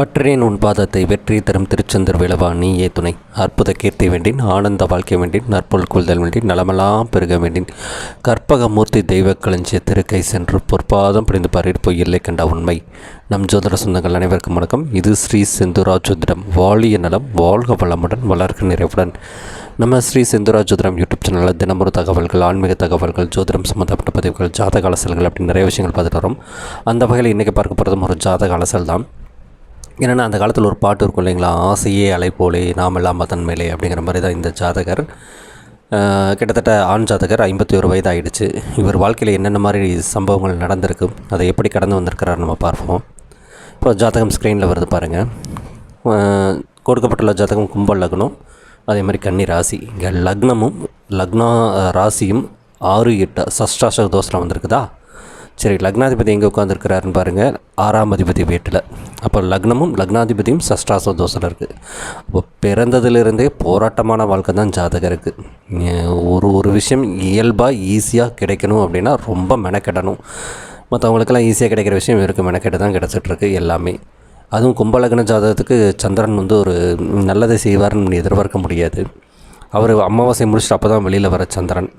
பற்றினேன் உன் பாதத்தை வெற்றி தரும் திருச்செந்தூர் விளவா நீயே துணை. அற்புத கீர்த்தி வேண்டின் ஆனந்த வாழ்க்கை வேண்டின் நற்பொருள் கொள்தல் வேண்டின் நலமெல்லாம் பெருக வேண்டின் கற்பகமூர்த்தி தெய்வ களஞ்சிய திருக்கை சென்று பொற்பாதம் பிடிந்து பாரிற்போய் இல்லை கண்ட உண்மை. நம் ஜோதிட சொந்தங்கள் அனைவருக்கும் வணக்கம். இது ஸ்ரீ செந்தூரா ஜோதிடம். வாழிய நலம் வாழ்க வளமுடன் வளர்க்க நிறைவுடன். நம்ம ஸ்ரீ செந்தூரா ஜோதிடம் யூடியூப் சேனலில் தினமொரு தகவல்கள், ஆன்மீக தகவல்கள், ஜோதிடம் சம்மந்தப்பட்ட பதிவுகள், ஜாதக அலசல்கள் அப்படின்னு நிறைய விஷயங்கள் பார்த்துட்டு வரோம். அந்த வகையில் இன்றைக்கி பார்க்க போகிறதும் ஒரு ஜாதக அலசல் தான். ஏன்னா அந்த காலத்தில் ஒரு பாட்டு இருக்கும் இல்லைங்களா, ஆசையே அலை போலே நாம் எல்லாம் மதன் மேலே அப்படிங்கிற மாதிரி தான் இந்த ஜாதகர். கிட்டத்தட்ட ஆண் ஜாதகர் 51 வயது ஆகிடுச்சு. இவர் வாழ்க்கையில் என்னென்ன மாதிரி சம்பவங்கள் நடந்திருக்கு, அதை எப்படி கடந்து வந்திருக்கிறார் நம்ம பார்ப்போம். இப்போ ஜாதகம் ஸ்க்ரீனில் வருது பாருங்கள். கொடுக்கப்பட்டுள்ள ஜாதகம் கும்ப லக்னம், அதே மாதிரி கன்னி ராசி. இங்கே லக்னா ராசியும் 6-8 சஷ்டாசக தோஷம் வந்திருக்குதா. சரி, லக்னாதிபதி எங்கே உட்காந்துருக்கிறாருன்னு பாருங்கள், 6ஆம் அதிபதி வீட்டில். அப்போ லக்னமும் லக்னாதிபதியும் சஷ்டாச தோஷத்தில் இருக்குது. அப்போ பிறந்ததுலேருந்தே போராட்டமான வாழ்க்கை தான் ஜாதகருக்கு. ஒரு விஷயம் இயல்பாக ஈஸியாக கிடைக்கணும் அப்படின்னா ரொம்ப மெனக்கெடணும். மற்றவங்களுக்கெல்லாம் ஈஸியாக கிடைக்கிற விஷயம் இவருக்கு மெனக்கெட்டு தான் கிடச்சிட்ருக்கு எல்லாமே. அதுவும் கும்பலக்ன ஜாதகத்துக்கு சந்திரன் ஒரு நல்லதை செய்வார்னு எதிர்பார்க்க முடியாது. அவர் அமாவாசை முடிச்சுட்டு அப்போ தான் வெளியில் வர சந்திரன்.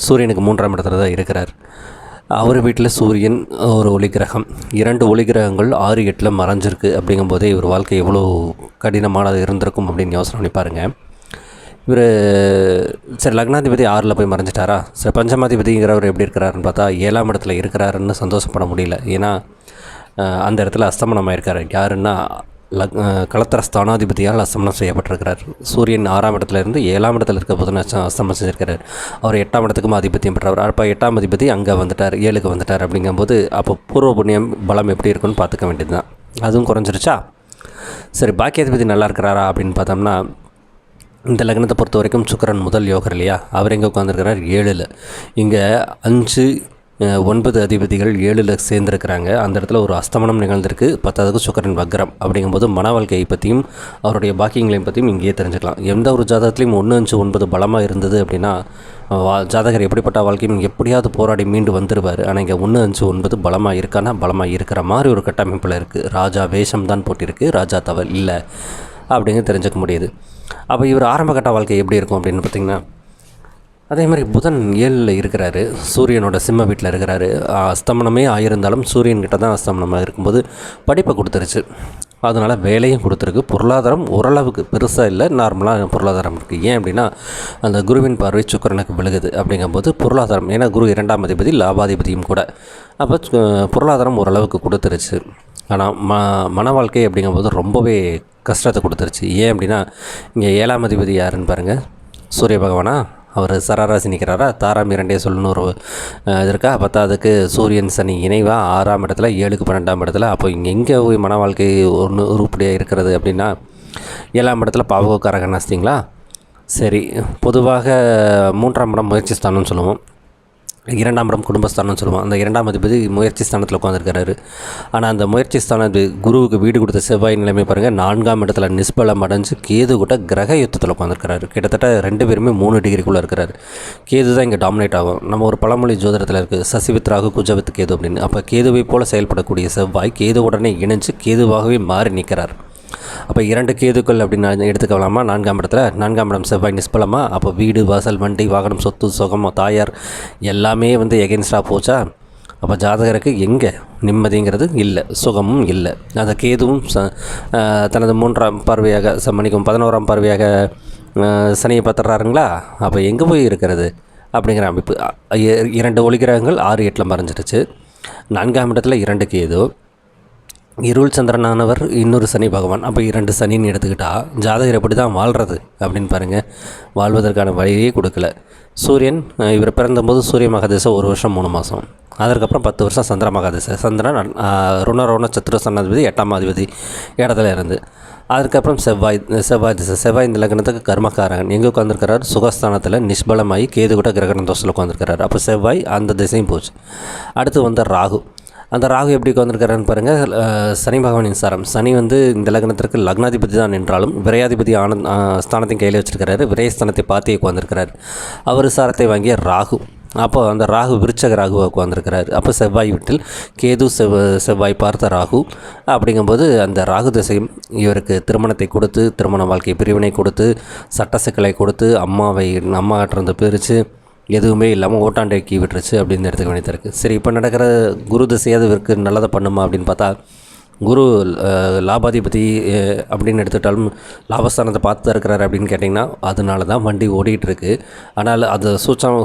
சூரியனுக்கு 3ஆம் இடத்துல தான் இருக்கிறார். அவர் வீட்டில் சூரியன் ஒரு ஒளி கிரகம், 2 ஒளி கிரகங்கள் 6-8 மறைஞ்சிருக்கு. அப்படிங்கும்போதே இவர் வாழ்க்கை எவ்வளோ கடினமானது இருந்திருக்கும் அப்படின்னு யோசனை பண்ணி பாருங்கள். இவர் சரி லக்னாதிபதி 6ல் போய் மறைஞ்சிட்டாரா. சரி, பஞ்சமாதிபதிங்கிறவர் எப்படி இருக்கிறாருன்னு பார்த்தா 7ஆம் இடத்துல இருக்கிறாருன்னு சந்தோஷப்பட முடியல. ஏன்னா அந்த இடத்துல அஸ்தமனமாக இருக்கார். யாருன்னா களத்திர ஸ்தானாதிபதியால் அஸ்தமனம் செய்யப்பட்டிருக்கிறார். சூரியன் 6ஆம் இடத்துலேருந்து 7ஆம் இடத்துல இருக்க போது அஸ்தமனம் செஞ்சிருக்கிறார். அவர் 8ஆம் இடத்துக்கும் ஆதிபத்தியம் பெற்றவர். அப்போ 8ஆம் அதிபதி அங்கே வந்துட்டார், 7க்கு வந்துட்டார். அப்படிங்கும்போது அப்போ பூர்வ புண்ணியம் பலம் எப்படி இருக்குன்னு பார்த்துக்க வேண்டியது தான். அதுவும் குறைஞ்சிருச்சா. சரி, பாக்கியாதிபதி நல்லா இருக்கிறாரா அப்படின்னு பார்த்தோம்னா, இந்த லக்னத்தை பொறுத்த வரைக்கும் சுக்கிரன் முதல் யோகர் இல்லையா, அவர் எங்கே உட்காந்துருக்கிறார் 7ல். இங்கே 5-9 அதிபதிகள் 7ல் சேர்ந்துருக்கிறாங்க. அந்த இடத்துல ஒரு அஸ்தமனம் நிகழ்ந்திருக்கு. 10க்கு சுக்கிரன் வக்ரம். அப்படிங்கும்போது மன வாழ்க்கையை பற்றியும் அவருடைய பாக்கியங்களையும் பற்றியும் இங்கேயே தெரிஞ்சுக்கலாம். எந்த ஒரு ஜாதகத்துலேயும் 1-5-9 பலமாக இருந்தது அப்படின்னா ஜாதகர் எப்படிப்பட்ட வாழ்க்கையும் எப்படியாவது போராடி மீண்டு வந்துடுவார். ஆனால் இங்கே 1-5-9 பலமாக இருக்கானா, பலமாக இருக்கிற மாதிரி ஒரு கட்டமைப்பில் இருக்குது. ராஜா வேஷம் தான் போட்டிருக்கு, ராஜா தவறு இல்லை அப்படிங்கிறது தெரிஞ்சுக்க முடியுது. அப்போ இவர் ஆரம்ப கட்ட வாழ்க்கை எப்படி இருக்கும் அப்படின்னு பார்த்திங்கன்னா, அதே மாதிரி புதன் 7ல் இருக்கிறாரு, சூரியனோட சிம்ம வீட்டில் இருக்கிறாரு. அஸ்தமனமே ஆயிருந்தாலும் சூரியன்கிட்ட தான் அஸ்தமனமாக இருக்கும்போது படிப்பை கொடுத்துருச்சு. அதனால் வேலையும் கொடுத்துருக்கு. பொருளாதாரம் ஓரளவுக்கு பெருசாக இல்லை, நார்மலாக பொருளாதாரம் இருக்குது. ஏன் அப்படின்னா அந்த குருவின் பார்வை சுக்கிரனுக்கு விழுகுது. அப்படிங்கும்போது பொருளாதாரம், ஏன்னா குரு 2ஆம் அதிபதி லாபாதிபதியும் கூட, அப்போ பொருளாதாரம் ஓரளவுக்கு கொடுத்துருச்சு. ஆனால் மன வாழ்க்கை அப்படிங்கும்போது ரொம்பவே கஷ்டத்தை கொடுத்துருச்சு. ஏன் அப்படின்னா இங்கே 7ஆம் அதிபதி யாருன்னு பாருங்கள், சூரிய பகவானா. அவர் சராராசி நிற்கிறாரா, தாராம் 2 சொல்லணும் ஒரு இது இருக்கா. 10க்கு சூரியன் சனி இணைவாக 6ஆம் இடத்துல, 7க்கு 12ஆம் இடத்துல. அப்போ இங்கே எங்கே போய் மன வாழ்க்கை உருப்படியாக இருக்கிறது அப்படின்னா 7ஆம் இடத்துல பாவகக்காரகன் ஆஸ்திங்களா. சரி, பொதுவாக 3ஆம் இடம் முயற்சி ஸ்தானம்னு சொல்லுவோம், 2ஆம் இடம் குடும்பஸ்தானம்னு சொல்லுவோம். அந்த 2ஆம் அதிபதி முயற்சி ஸ்தானத்தில் உட்காந்துருக்கிறாரு. ஆனால் அந்த முயற்சி ஸ்தானத்து குருவுக்கு வீடு கொடுத்த செவ்வாய் நிலைமை பாருங்கள், 4ஆம் இடத்துல நிஸ்பலம் அடைஞ்சு கேது கூட கிரக யுத்தத்தில் உட்காந்துருக்கிறாரு. கிட்டத்தட்ட 2 பேருமே 3 டிகிரிக்குள்ளே இருக்கிறாரு. கேது தான் இங்கே டாமினேட் ஆகும். நம்ம ஒரு பழமொழி ஜோதிடத்தில் இருக்குது, சசிவித்ராகு குஜவித் கேது அப்படின்னு. அப்போ கேதுவை போல் செயல்படக்கூடிய செவ்வாய் கேது உடனே இணைஞ்சு கேதுவாகவே மாறி நிற்கிறார். அப்போ 2 கேதுக்கள் அப்படின்னு எடுத்துக்கலாமா. 4ஆம் இடத்துல, 4ஆம் இடம் செவ்வாய் நிஸ்பலமா. அப்போ வீடு, வாசல், வண்டி, வாகனம், சொத்து, சுகம், தாயார் எல்லாமே எகென்ஸ்டாக போச்சா. அப்போ ஜாதகருக்கு எங்கே நிம்மதிங்கிறது இல்லை, சுகமும் இல்லை. அந்த கேதுவும் தனது 3ஆம் பார்வையாக 11ஆம் பார்வையாக சனியை பார்த்துட்றாருங்களா. அப்போ எங்கே போய் இருக்கிறது அப்படிங்கிற அமைப்பு. 2 ஒளிகிரகங்கள் 6-8 மறைஞ்சிடுச்சு. 4ஆம் இடத்துல 2 கேது, இருள் சந்திரனானவர் இன்னொரு சனி பகவான். அப்போ 2 சனின்னு எடுத்துக்கிட்டால் ஜாதகர் எப்படி தான் வாழ்கிறது அப்படின்னு பாருங்கள். வாழ்வதற்கான வழியே கொடுக்கல. சூரியன் இவர் பிறந்தபோது சூரிய மகாதேசம் 1 வருஷம் 3 மாதம். அதற்கப்புறம் 10 வருஷம் சந்திர மகாதேச. சந்திரன் ருண சத்துரு சன்னாதிபதி 8ஆம் அதிபதி இடத்துல இருந்து. அதுக்கப்புறம் செவ்வாய் இந்த லக்னத்துக்கு கர்மக்காரகன் எங்கே உட்காந்துருக்கிறார், சுகஸ்தானத்தில் நிஷ்பலமாகி கேது கூட கிரகண தோஷத்தில் உட்காந்துருக்கிறார். அப்போ செவ்வாய் அந்த திசையும் போச்சு. அடுத்து ராகு. அந்த ராகு எப்படி உட்காந்துருக்காருன்னு பாருங்கள், சனி பகவானின் சாரம். சனி இந்த லக்னத்திற்கு லக்னாதிபதி தான் என்றாலும் விரையாதிபதி ஸ்தானத்தையும் கையில் வச்சுருக்கிறாரு. விரயஸ்தானத்தை பார்த்தே உட்காந்துருக்கிறார். அவர் சாரத்தை வாங்கிய ராகு. அப்போ அந்த ராகு விருச்சக ராகுவாக உட்காந்துருக்கிறாரு. அப்போ செவ்வாய் வீட்டில் கேது செவ்வாய் பார்த்த ராகு. அப்படிங்கும்போது அந்த ராகு திசையும் இவருக்கு திருமணத்தை கொடுத்து, திருமண வாழ்க்கை பிரிவினை கொடுத்து, சட்ட சிக்கலை கொடுத்து, அம்மாட்டிருந்து பிரித்து எதுவுமே இல்லாமல் ஓட்டாண்டைக்கி விட்டுருச்சு அப்படின்னு எடுத்துக்க வேண்டியது இருக்குது. சரி, இப்போ நடக்கிற குரு திசையாவது இவருக்கு நல்லதை பண்ணுமா அப்படின்னு பார்த்தா, குரு லாபாதிபதி அப்படின்னு எடுத்துக்கிட்டாலும் லாபஸ்தானத்தை பார்த்து இருக்கிறாரு அப்படின்னு கேட்டிங்கன்னா, அதனால தான் வண்டி ஓடிட்டுருக்கு. ஆனால் அது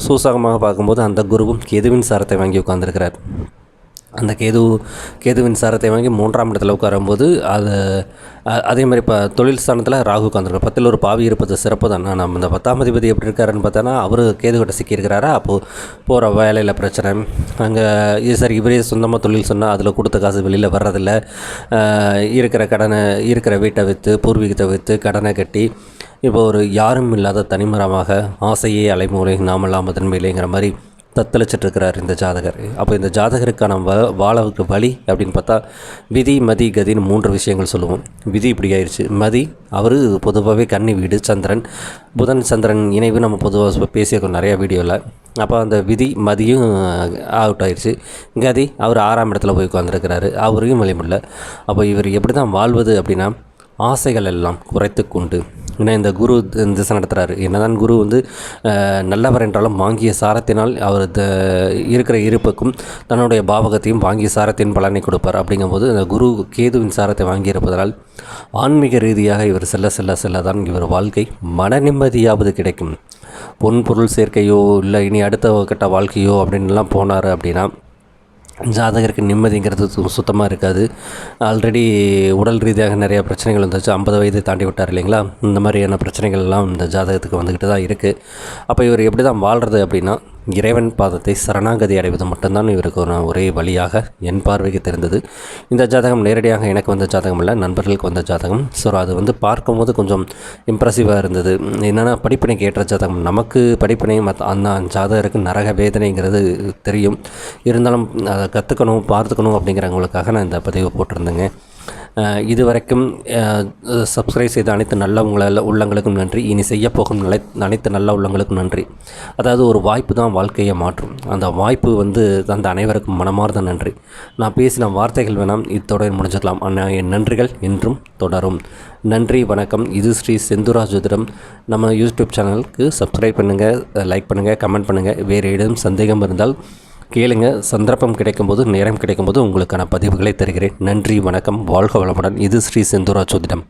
சூசகமாக பார்க்கும்போது அந்த குருவும் கேதுவின் சாரத்தை வாங்கி உட்காந்துருக்கிறார். அந்த கேதுவின் சாரத்தை வாங்கி 3ஆம் இடத்துல உட்காரும்போது அதே மாதிரி இப்போ தொழில் ஸ்தானத்தில் ராகு உட்காந்துருக்கார். 10ல் ஒரு பாவி இருப்பது சிறப்பு தான். நம்ம இந்த 10ஆம் அதிபதி எப்படி இருக்காருன்னு பார்த்தோன்னா, அவர் கேதுகிட்ட சிக்கியிருக்கிறாரா. அப்போது போகிற வேலையில் பிரச்சனை, அங்கே சரி இவரே சொந்தமாக தொழில் சொன்னால் அதில் கொடுத்த காசு வெளியில் வர்றதில்ல, இருக்கிற வீட்டை விற்று பூர்வீகத்தை விற்று கடனை கட்டி இப்போ ஒரு யாரும் இல்லாத தனிமரமாக ஆசையே அலைமூலை நாமெல்லாம் அதன் மேலேங்கிற மாதிரி தத்தளிச்சிட்ருக்கிறார் இந்த ஜாதகர். அப்போ இந்த ஜாதகருக்கான வாழவுக்கு வழி அப்படின்னு பார்த்தா, விதி மதி கதின்னு 3 விஷயங்கள் சொல்லுவோம். விதி இப்படி ஆயிடுச்சு. மதி அவர் பொதுவாகவே கன்னி வீடு, சந்திரன் புதன் சந்திரன் இணைவு நம்ம பொதுவாக பேசியிருக்கோம் நிறையா வீடியோவில். அப்போ அந்த விதி மதியும் அவுட் ஆயிடுச்சு. கதி அவர் 6ஆம் இடத்துல போய் உட்காந்துருக்கிறாரு, அவரையும் வழிமுடியல. அப்போ இவர் எப்படி தான் வாழ்வது அப்படின்னா, ஆசைகள் எல்லாம் குறைத்து கொண்டு, ஏன்னா இந்த குரு திசை நடத்துகிறாரு. என்னதான் குரு நல்லவர் என்றாலும் வாங்கிய சாரத்தினால் அவர் இருக்கிற இருப்புக்கும் தன்னுடைய பாவகத்தையும் வாங்கிய சாரத்தின் பலனை கொடுப்பார். அப்படிங்கும்போது அந்த குரு கேதுவின் சாரத்தை வாங்கியிருப்பதனால் ஆன்மீக ரீதியாக இவர் செல்ல தான் இவர் வாழ்க்கை மன நிம்மதியாவது கிடைக்கும். பொருள் சேர்க்கையோ இல்லை இனி அடுத்த கட்ட வாழ்க்கையோ அப்படின்லாம் போனார் அப்படின்னா ஜாதகருக்கு நிம்மதிங்கிறது சுத்தமாக இருக்காது. ஆல்ரெடி உடல் ரீதியாக நிறையா பிரச்சனைகள் வந்துச்சு. 50 வயதை தாண்டி விட்டார் இல்லைங்களா. இந்த மாதிரியான பிரச்சனைகள்லாம் இந்த ஜாதகத்துக்கு வந்துக்கிட்டு தான் இருக்குது. அப்போ இவர் எப்படி தான் வாழ்கிறது அப்படின்னா, இறைவன் பாதத்தை சரணாகதி அடைவது மட்டும்தான் இவருக்கு ஒரே வழியாக என் பார்வைக்கு தெரிந்தது. இந்த ஜாதகம் நேரடியாக எனக்கு வந்த ஜாதகம் இல்லை, நண்பர்களுக்கு வந்த ஜாதகம். ஸோ அது பார்க்கும்போது கொஞ்சம் இம்ப்ரெசிவாக இருந்தது. என்னென்னா படிப்பினைக்கு ஏற்ற ஜாதகம். நமக்கு படிப்பினை அந்த ஜாதகருக்கு நரக வேதனைங்கிறது தெரியும். இருந்தாலும் அதை கற்றுக்கணும் பார்த்துக்கணும் அப்படிங்கிறவங்களுக்காக நான் இந்த பதிவை போட்டிருந்தேங்க. இது வரைக்கும் சப்ஸ்கிரைப் செய்த அனைத்து நல்ல உள்ளங்களுக்கும் நன்றி. இனி செய்யப்போகும் அனைத்து நல்ல உள்ளங்களுக்கும் நன்றி. அதாவது ஒரு வாய்ப்பு தான் வாழ்க்கையை மாற்றும். அந்த வாய்ப்பு அந்த அனைவருக்கும் மனமார்ந்த நன்றி. நான் பேசின வார்த்தைகள் வேணாம் இத்தொடர் முடிஞ்சுக்கலாம். ஆனால் என் நன்றிகள் என்றும் தொடரும். நன்றி, வணக்கம். இது ஸ்ரீ செந்தூரா ஜோதிடம். நம்ம யூடியூப் சேனலுக்கு சப்ஸ்கிரைப் பண்ணுங்கள், லைக் பண்ணுங்கள், கமெண்ட் பண்ணுங்கள். வேறு ஏதும் சந்தேகம் இருந்தால் கேளுங்க. சந்தர்ப்பம் கிடைக்கும்போது, நேரம் கிடைக்கும்போது உங்களுக்கான பதிவுகளை தருகிறேன். நன்றி, வணக்கம், வாழ்க வளமுடன். இது ஸ்ரீ செந்தூரா ஜோதிடம்.